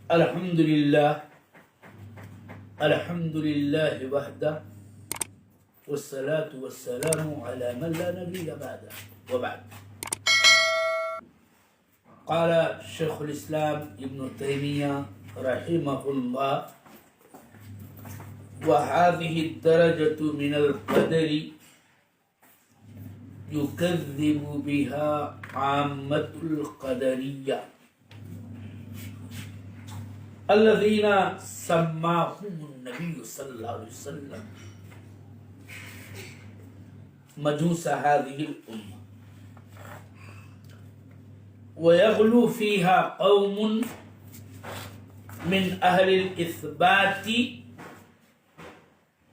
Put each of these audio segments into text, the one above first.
الحمد لله وحده والصلاة والسلام على من لا نبي بعده وبعد. قال شيخ الإسلام ابن تيمية رحمه الله: وهذه الدرجة من القدر يكذب بها عامة القدرية الذين سماهم النبي صلى الله عليه وسلم مجوس هذه الأمة، ويغلو فيها قوم من أهل الإثبات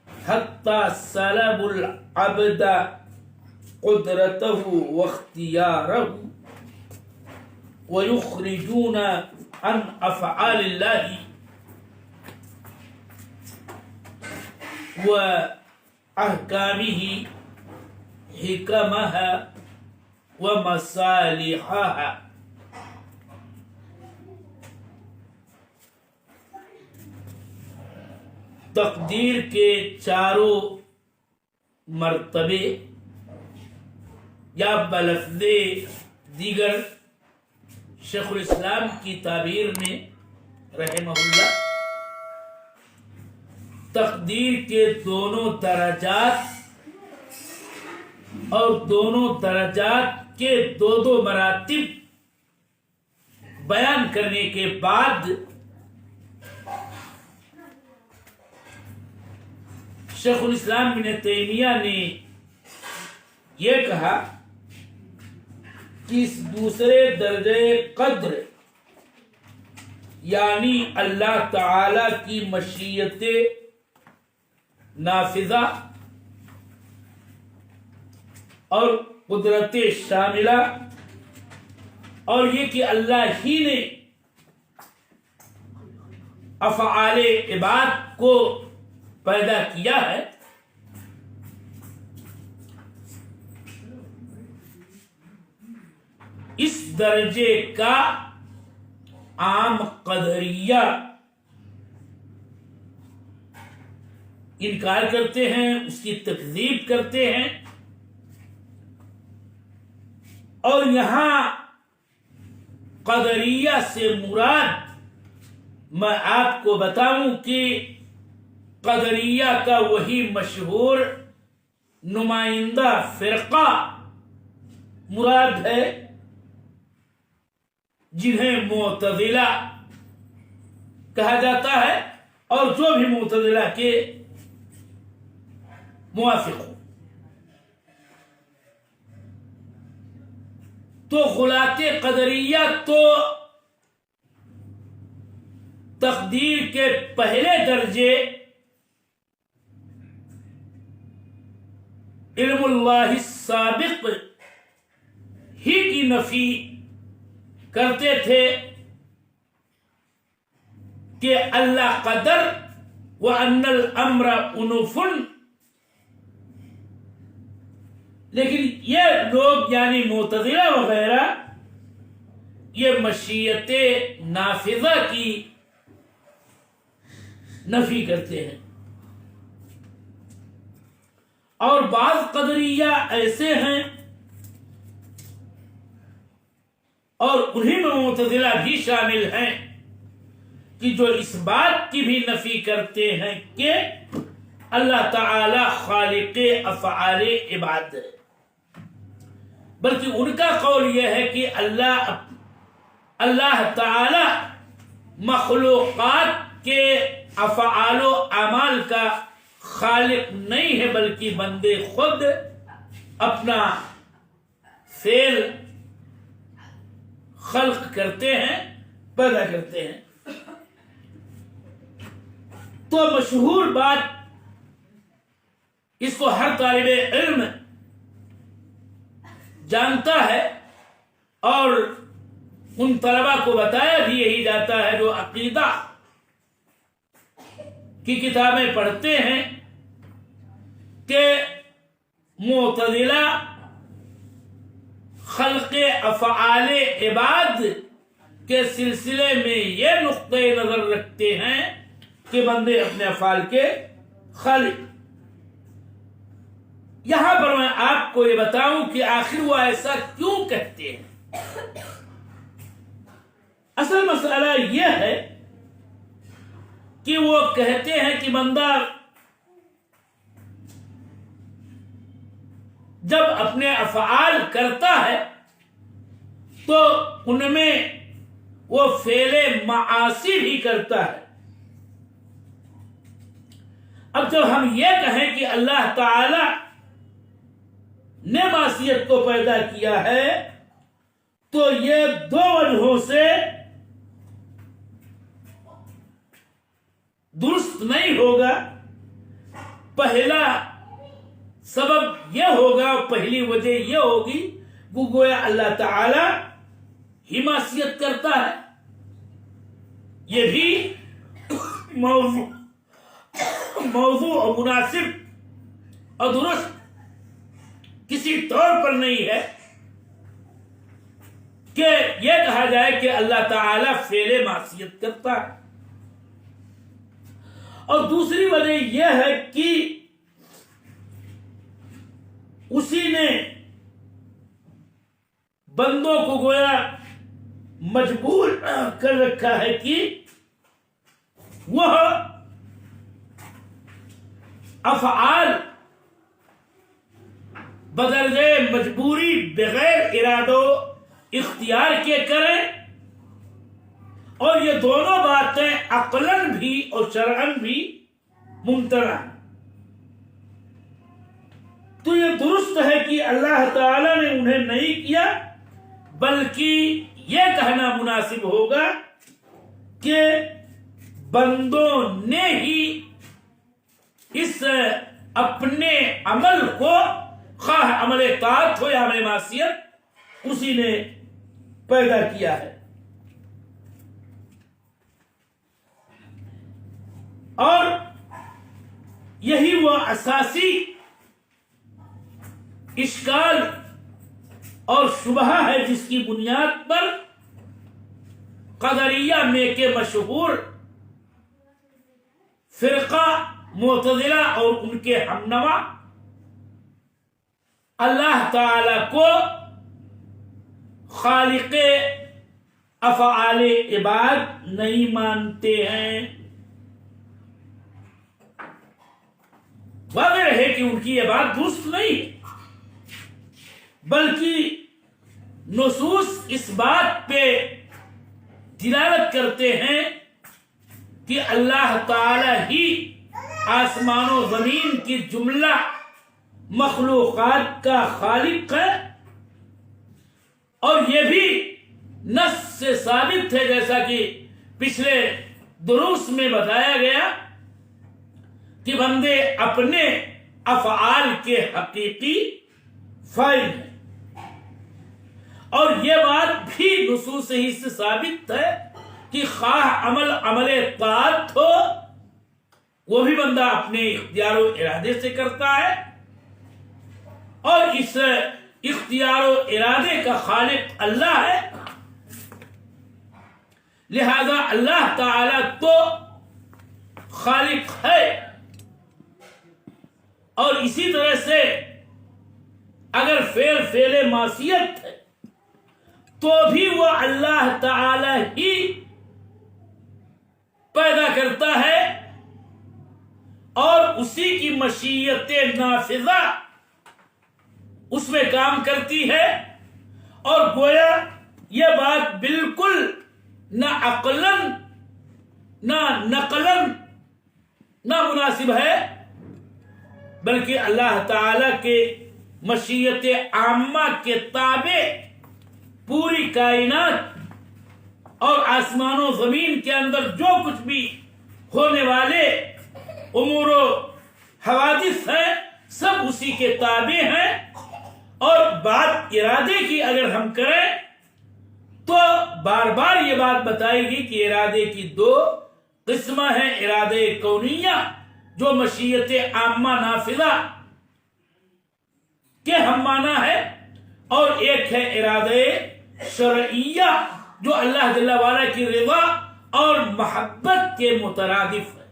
حتى سلبوا العبد قدرته واختياره ويخرجون عن أفعال الله وأحكامه حكمها ومصالحها. تقدیر کے چاروں مرتبے یا بلفظ دیگر شیخ الاسلام کی تعبیر میں رحمہ اللہ تقدیر کے دونوں درجات اور دونوں درجات کے دو مراتب بیان کرنے کے بعد شیخ الاسلام ابن تیمیہ نے یہ کہا کہ اس دوسرے درجے قدر یعنی اللہ تعالی کی مشیت نافذہ اور قدرت شاملہ اور یہ کہ اللہ ہی نے افعال عباد کو پیدا کیا ہے، اس درجے کا عام قدریہ انکار کرتے ہیں، اس کی تکذیب کرتے ہیں. اور یہاں قدریہ سے مراد میں آپ کو بتاؤں کہ قدریہ کا وہی مشہور نمائندہ فرقہ مراد ہے جنہیں معتزلہ کہا جاتا ہے، اور جو بھی معتزلہ کے موافق ہو. تو غلاة قدریہ تو تقدیر کے پہلے درجے علم اللہ السابق ہی کی نفی کرتے تھے کہ اللہ قدر وَأَنَّ الْأَمْرَ أُنُوفٌ، لیکن یہ لوگ یعنی معتزلہ وغیرہ یہ مشیت نافذہ کی نفی کرتے ہیں. اور بعض قدریہ ایسے ہیں اور انہی میں معتزلہ بھی شامل ہیں کہ جو اس بات کی بھی نفی کرتے ہیں کہ اللہ تعالی خالق افعال عباد ہے، بلکہ ان کا قول یہ ہے کہ اللہ تعالی مخلوقات کے افعال و اعمال کا خالق نہیں ہے، بلکہ بندے خود اپنا فعل خلق کرتے ہیں، پیدا کرتے ہیں. تو مشہور بات، اس کو ہر طالب علم جانتا ہے اور ان طلبہ کو بتایا بھی یہی جاتا ہے جو عقیدہ کی کتابیں پڑھتے ہیں کہ معتزلہ خلق افعال عباد کے سلسلے میں یہ نقطۂ نظر رکھتے ہیں کہ بندے اپنے افعال کے خالق۔ یہاں پر میں آپ کو یہ بتاؤں کہ آخر وہ ایسا کیوں کہتے ہیں۔ اصل مسئلہ یہ ہے کہ وہ کہتے ہیں کہ بندہ جب اپنے افعال کرتا ہے تو ان میں وہ فعل معاصی بھی کرتا ہے۔ اب جب ہم یہ کہیں کہ اللہ تعالی نے معصیت کو پیدا کیا ہے تو یہ دو وجہوں سے درست نہیں ہوگا۔ پہلا سبب یہ ہوگا، پہلی وجہ یہ ہوگی کہ گویا اللہ تعالی ہی معصیت کرتا ہے۔ یہ بھی موضوع اور مناسب اور درست کسی طور پر نہیں ہے کہ یہ کہا جائے کہ اللہ تعالی فعل معصیت کرتا ہے۔ اور دوسری وجہ یہ ہے کہ اسی نے بندوں کو گویا مجبور کر رکھا ہے کہ وہ افعال بدرجہ مجبوری بغیر ارادہ اختیار کے کریں، اور یہ دونوں باتیں عقلاً بھی اور شرعاً بھی ممتنع ہیں۔ تو یہ درست ہے کہ اللہ تعالی نے انہیں نہیں کیا، بلکہ یہ کہنا مناسب ہوگا کہ بندوں نے ہی اس اپنے عمل کو، خواہ عمل طاعت ہو یا عمل معصیت، اسی نے پیدا کیا ہے۔ اور یہی وہ اساسی اشکال اور شبہ ہے جس کی بنیاد پر قدریہ میں کے مشہور فرقہ معتزلہ اور ان کے ہمنوا اللہ تعالی کو خالق افعال عباد نہیں مانتے ہیں۔ واضح ہے کہ ان کی یہ بات درست نہیں ہے، بلکہ نصوص اس بات پہ دلالت کرتے ہیں کہ اللہ تعالی ہی آسمان و زمین کی جملہ مخلوقات کا خالق ہے، اور یہ بھی نص سے ثابت ہے، جیسا کہ پچھلے دروس میں بتایا گیا کہ بندے اپنے افعال کے حقیقی فاعل ہیں۔ اور یہ بات بھی نصوص ہی سے ثابت ہے کہ خواہ عمل طاعت ہو وہ بھی بندہ اپنے اختیار و ارادے سے کرتا ہے، اور اس اختیار و ارادے کا خالق اللہ ہے۔ لہذا اللہ تعالی تو خالق ہے، اور اسی طرح سے اگر فعل معصیت ہے تو بھی وہ اللہ تعالی ہی پیدا کرتا ہے، اور اسی کی مشیت نافذہ اس میں کام کرتی ہے۔ اور گویا یہ بات بالکل نہ عقلاً نہ نقلاً نہ مناسب ہے، بلکہ اللہ تعالی کے مشیت عامہ کے تابع پوری کائنات اور آسمان و زمین کے اندر جو کچھ بھی ہونے والے امور و حوادث ہیں سب اسی کے تابع ہیں۔ اور بات ارادے کی اگر ہم کریں تو بار بار یہ بات بتائے گی کہ ارادے کی دو قسمیں ہیں، ارادے کونیہ جو مشیت عامہ نافذہ کے ہم معنی ہے، اور ایک ہے ارادے شرعیہ جو اللہ جل وعلا کی رضا اور محبت کے مترادف ہے۔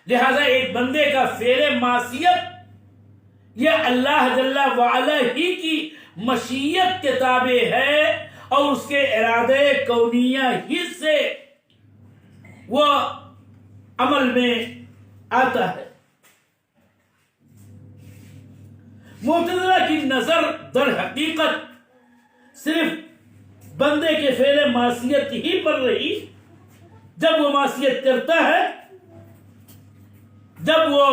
لہذا ایک بندے کا فعل معصیت یہ اللہ جل وعلا ہی کی مشیت کے تابع ہے اور اس کے ارادے کونیہ ہی سے وہ عمل میں آتا ہے۔ معتزلہ کی نظر در حقیقت صرف بندے کے فعل معصیت ہی پر رہی۔ جب وہ معصیت کرتا ہے، جب وہ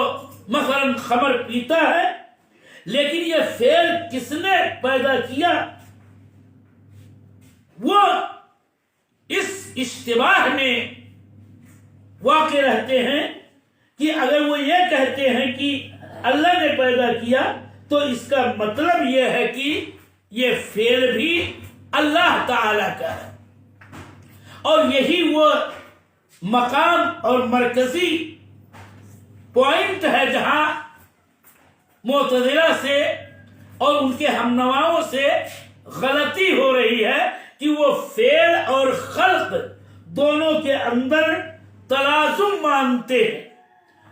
مثلا خمر پیتا ہے، لیکن یہ فعل کس نے پیدا کیا؟ وہ اس اشتباہ میں واقع رہتے ہیں کہ اگر وہ یہ کہتے ہیں کہ اللہ نے پیدا کیا تو اس کا مطلب یہ ہے کہ یہ فعل بھی اللہ تعالی کا ہے، اور یہی وہ مقام اور مرکزی پوائنٹ ہے جہاں معتزلہ سے اور ان کے ہمنواؤں سے غلطی ہو رہی ہے کہ وہ فعل اور خلق دونوں کے اندر تلازم مانتے ہیں،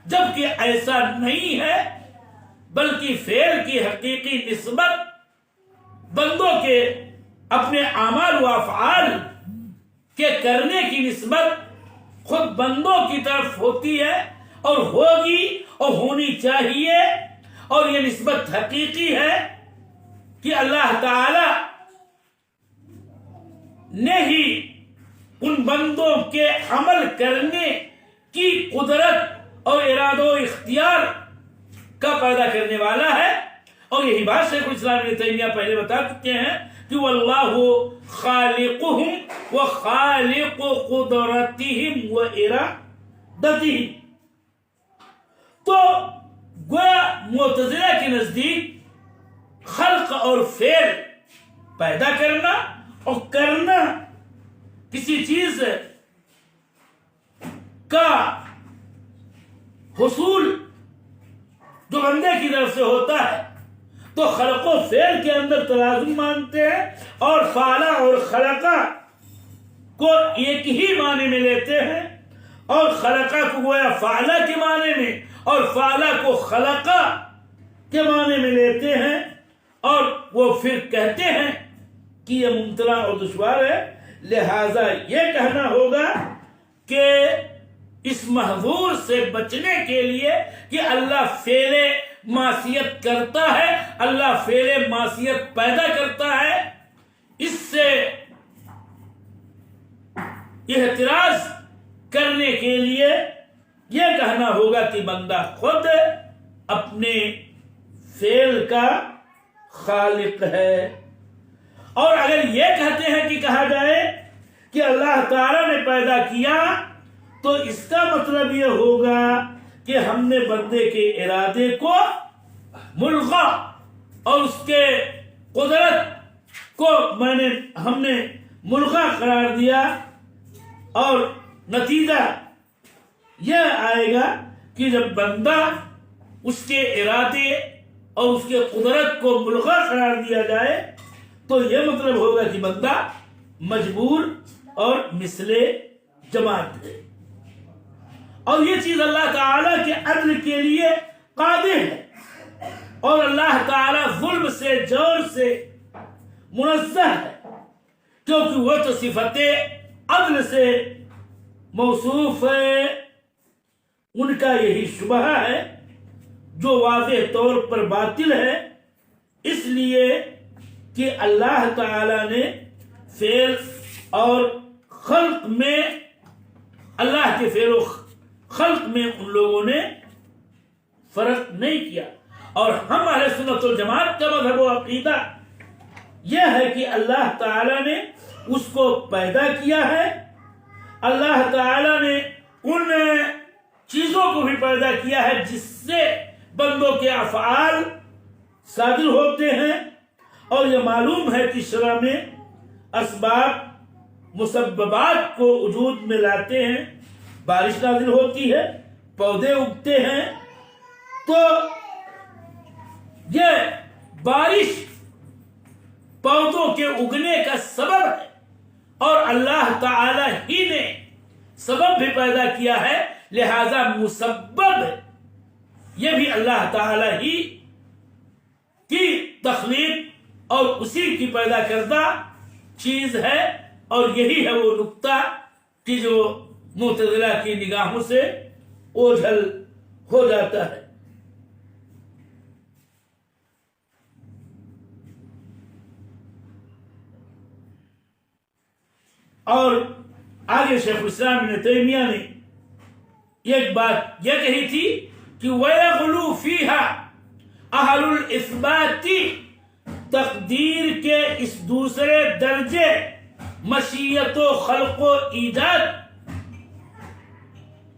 جبکہ ایسا نہیں ہے، بلکہ فعل کی حقیقی نسبت بندوں کے اپنے اعمال و افعال کے کرنے کی نسبت خود بندوں کی طرف ہوتی ہے اور ہوگی اور ہونی چاہیے، اور یہ نسبت حقیقی ہے کہ اللہ تعالی نے ہی ان بندوں کے عمل کرنے کی قدرت اور ارادہ و اختیار کا پیدا کرنے والا ہے۔ اور یہی بات شیخ الاسلام ابن تیمیہ پہلے بتا چکے ہیں کہ واللہ خالقہم و خالق قدرتہم و ارادتہم۔ تو گویا معتزلہ کے نزدیک خلق اور فعل پیدا کرنا اور کرنا کسی چیز کا حصول جو بندے کی طرف سے ہوتا ہے تو خلق و فعل کے اندر تلازم مانتے ہیں، اور فعلا اور خلقہ کو ایک ہی معنی میں لیتے ہیں، اور خلقہ کو گویا فعلا کے معنی میں اور فعلا کو خلقہ کے معنی میں لیتے ہیں، اور وہ پھر کہتے ہیں کہ یہ ممتنع اور دشوار ہے۔ لہذا یہ کہنا ہوگا کہ اس محظور سے بچنے کے لیے کہ اللہ فعل معصیت کرتا ہے، اللہ فعل معصیت پیدا کرتا ہے، اس سے احتراز کرنے کے لیے یہ کہنا ہوگا کہ بندہ خود اپنے فعل کا خالق ہے۔ اور اگر یہ کہتے ہیں کہ کہا جائے کہ اللہ تعالی نے پیدا کیا تو اس کا مطلب یہ ہوگا کہ ہم نے بندے کے ارادے کو ملغا اور اس کے قدرت کو ہم نے ملغا قرار دیا، اور نتیجہ یہ آئے گا کہ جب بندہ اس کے ارادے اور اس کے قدرت کو ملغا قرار دیا جائے تو یہ مطلب ہوگا کہ بندہ مجبور اور مثل جماعت ہے، اور یہ چیز اللہ تعالیٰ کے عدل کے لیے قادر ہے، اور اللہ تعالیٰ ظلم سے جور سے منزہ ہے، کیونکہ وہ تو صفت عدل سے موصوف ہے۔ ان کا یہی شبہ ہے جو واضح طور پر باطل ہے، اس لیے کہ اللہ تعالی نے فعل اور خلق میں، اللہ کے فعل و خلق میں ان لوگوں نے فرق نہیں کیا، اور ہم اہل سنت والجماعت کا مذہب و عقیدہ یہ ہے کہ اللہ تعالی نے اس کو پیدا کیا ہے، اللہ تعالی نے ان چیزوں کو بھی پیدا کیا ہے جس سے بندوں کے افعال صادر ہوتے ہیں، اور یہ معلوم ہے کہ شرع میں اسباب مسببات کو وجود میں لاتے ہیں، بارش نازل ہوتی ہے، پودے اگتے ہیں، تو یہ بارش پودوں کے اگنے کا سبب ہے، اور اللہ تعالی ہی نے سبب بھی پیدا کیا ہے، لہذا مسبب یہ بھی اللہ تعالی ہی کی تخلیق اور اسی کی پیدا کردہ چیز ہے، اور یہی ہے وہ نقطہ کہ جو معتزلہ کی نگاہوں سے اوجھل ہو جاتا ہے۔ اور آگے شیخ الاسلام ابن تیمیہ نے ایک بات یہ کہی تھی کہ وَيَغْلُو فِيهَا أَهْلُ الْإِثْبَاتِ، تقدیر کے اس دوسرے درجے مشیت و خلق و ایجاد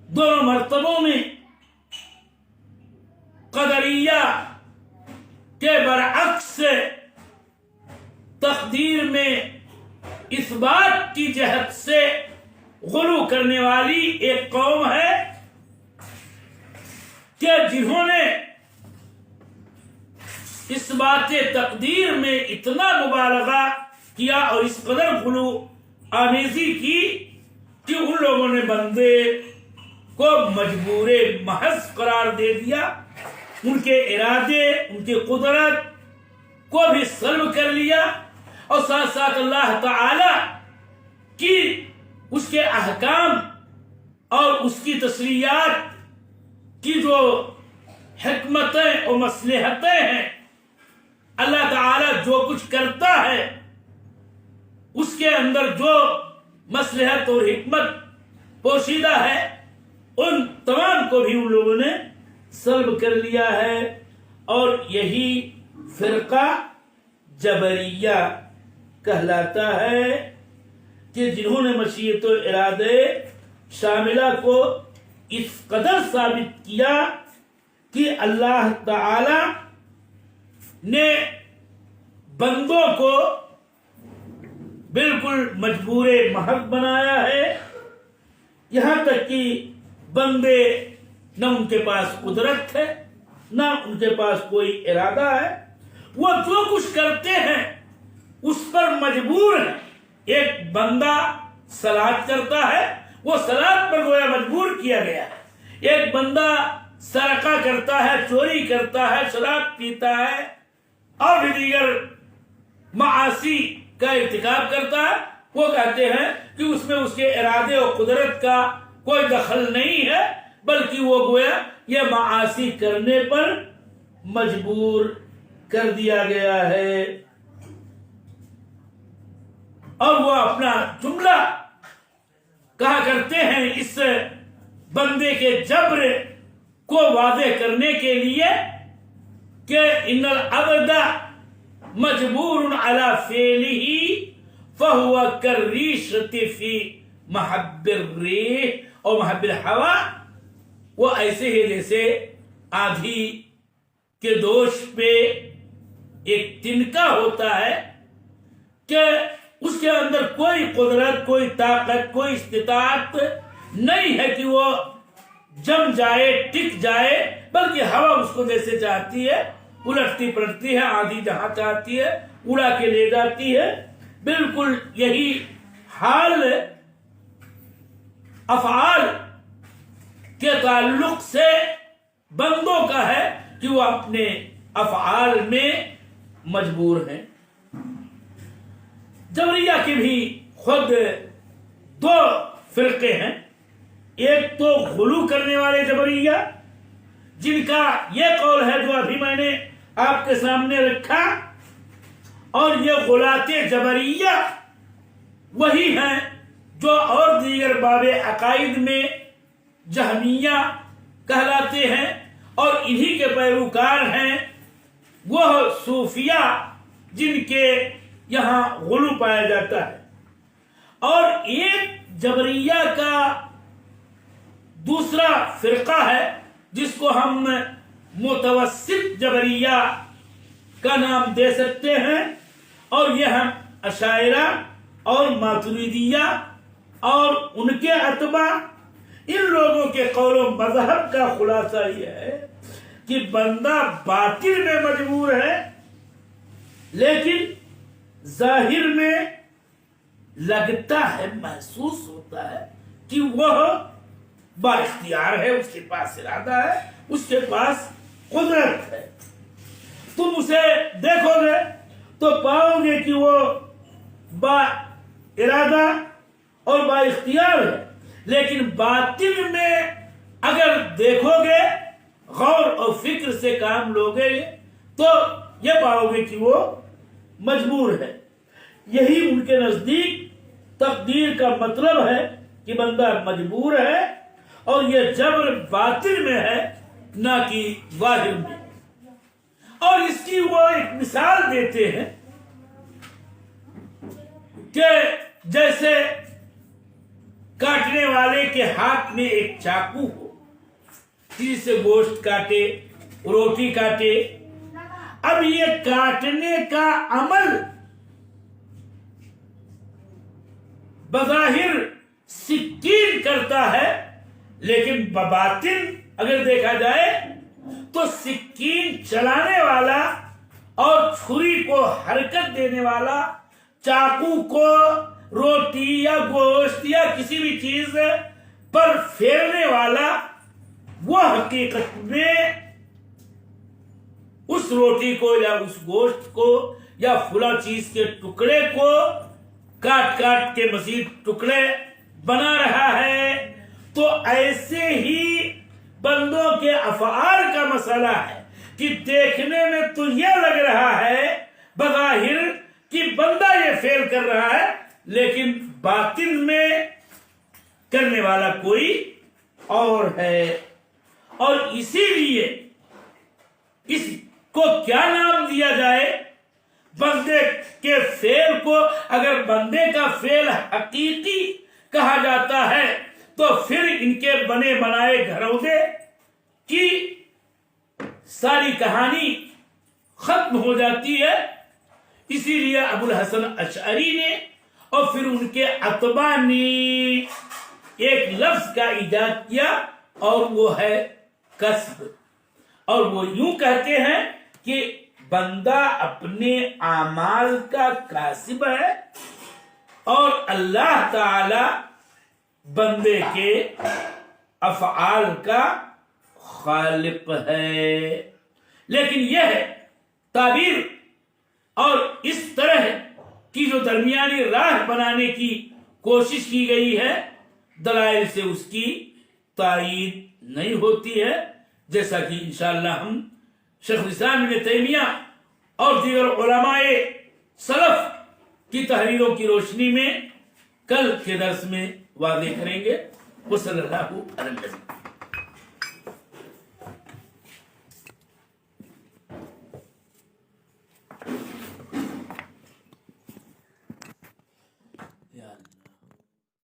دونوں مرتبوں میں قدریہ کے برعکس تقدیر میں اثبات کی جہت سے غلو کرنے والی ایک قوم ہے کہ جنہوں نے اس بات تقدیر میں اتنا مبالغہ کیا اور اس قدر غلو آمیزی کی کہ ان لوگوں نے بندے کو مجبور محض قرار دے دیا، ان کے ارادے، ان کی قدرت کو بھی سلب کر لیا، اور ساتھ ساتھ اللہ تعالی کی اس کے احکام اور اس کی تشریعات کی جو حکمتیں اور مصلحتیں ہیں، اللہ تعالی جو کچھ کرتا ہے اس کے اندر جو مصلحت اور حکمت پوشیدہ ہے، ان تمام کو بھی ان لوگوں نے سلب کر لیا ہے، اور یہی فرقہ جبریہ کہلاتا ہے کہ جنہوں نے مشیت و ارادے شاملہ کو اس قدر ثابت کیا کہ اللہ تعالی نے بندوں کو بالکل مجبور محض بنایا ہے، یہاں تک کہ بندے نہ ان کے پاس قدرت ہے، نہ ان کے پاس کوئی ارادہ ہے، وہ جو کچھ کرتے ہیں اس پر مجبور ہے۔ ایک بندہ صلاۃ کرتا ہے، وہ صلاۃ پر گویا مجبور کیا گیا ہے۔ ایک بندہ سرقہ کرتا ہے، چوری کرتا ہے، شراب پیتا ہے اور بھی دیگر معاصی کا ارتکاب کرتا ہے، وہ کہتے ہیں کہ اس میں اس کے ارادے اور قدرت کا کوئی دخل نہیں ہے، بلکہ وہ گویا یہ معاصی کرنے پر مجبور کر دیا گیا ہے۔ اور وہ اپنا جملہ کہا کرتے ہیں اس بندے کے جبر کو واضح کرنے کے لیے کہ ان العبد مجبور علی فعلہ فہو کالریشۃ فی محب الریح اور محب الہوا، وہ ایسے ہی جیسے آندھی کے دوش پہ ایک تنکا ہوتا ہے کہ اس کے اندر کوئی قدرت، کوئی طاقت، کوئی استطاعت نہیں ہے کہ وہ جم جائے، ٹک جائے، بلکہ ہوا اس کو جیسے چاہتی ہے الٹتی پلٹتی ہے، آندھی جہاں چاہتی ہے اڑا کے لے جاتی ہے۔ بالکل یہی حال افعال کے تعلق سے بندوں کا ہے کہ وہ اپنے افعال میں مجبور ہیں۔ جبریہ کے بھی خود دو فرقے ہیں، ایک تو غلو کرنے والے جبریہ جن کا یہ قول ہے جو ابھی میں نے آپ کے سامنے رکھا، اور یہ غلاۃ جبریہ وہی ہیں جو اور دیگر باب عقائد میں جہمیہ کہلاتے ہیں، اور انہی کے پیروکار ہیں وہ صوفیہ جن کے یہاں غلو پایا جاتا ہے۔ اور ایک جبریہ کا دوسرا فرقہ ہے جس کو ہم متوسط جبریہ کا نام دے سکتے ہیں، اور یہ ہم اشاعرہ اور ماتریدیہ اور ان کے اتباع، ان لوگوں کے قول و مذہب کا خلاصہ یہ ہے کہ بندہ باطن میں مجبور ہے، لیکن ظاہر میں لگتا ہے، محسوس ہوتا ہے کہ وہ با اختیار ہے، اس کے پاس ارادہ ہے، اس کے پاس قدرت ہے۔ تم اسے دیکھو گے تو پاؤ گے کہ وہ با ارادہ اور با اختیار ہے، لیکن باطن میں اگر دیکھو گے، غور اور فکر سے کام لوگے تو یہ پاؤ گے کہ وہ مجبور ہے۔ یہی ان کے نزدیک تقدیر کا مطلب ہے کہ بندہ مجبور ہے، اور یہ جبر باطن میں ہے نہ کہ ظاہر میں۔ اور اس کی وہ ایک مثال دیتے ہیں کہ جیسے کاٹنے والے کے ہاتھ میں ایک چاقو ہو، جس سے گوشت کاٹے، روٹی کاٹے۔ اب یہ کاٹنے کا عمل بظاہر سکین کرتا ہے، لیکن بباطن اگر دیکھا جائے تو سکین چلانے والا اور چھری کو حرکت دینے والا، چاقو کو روٹی یا گوشت یا کسی بھی چیز پر پھیرنے والا، وہ حقیقت میں اس روٹی کو یا اس گوشت کو یا فلاں چیز کے ٹکڑے کو کاٹ کاٹ کے مزید ٹکڑے بنا رہا ہے۔ تو ایسے ہی بندوں کے افعال کا مسئلہ ہے کہ دیکھنے میں تو یہ لگ رہا ہے بظاہر کہ بندہ یہ فعل کر رہا ہے، لیکن باطن میں کرنے والا کوئی اور ہے۔ اور اسی لیے اس کو کیا نام دیا جائے؟ بندے کے فعل کو اگر بندے کا فعل حقیقی کہا جاتا ہے تو پھر ان کے بنے بنائے گھرودے کی ساری کہانی ختم ہو جاتی ہے۔ اسی لیے ابو الحسن اشعری نے اور پھر ان کے اتباع نے ایک لفظ کا ایجاد کیا، اور وہ ہے کسب۔ اور وہ یوں کہتے ہیں کہ بندہ اپنے اعمال کا کاسب ہے، اور اللہ تعالی بندے کے افعال کا خالق ہے۔ لیکن یہ ہے تعبیر، اور اس طرح کی جو درمیانی راہ بنانے کی کوشش کی گئی ہے، دلائل سے اس کی تائید نہیں ہوتی ہے، جیسا کہ انشاءاللہ ہم شیخ الاسلام ابن تیمیہ اور دیگر علماء سلف کی تحریروں کی روشنی میں کل کے درس میں واضح کریں گے۔ وصلی اللہ علیہ وسلم۔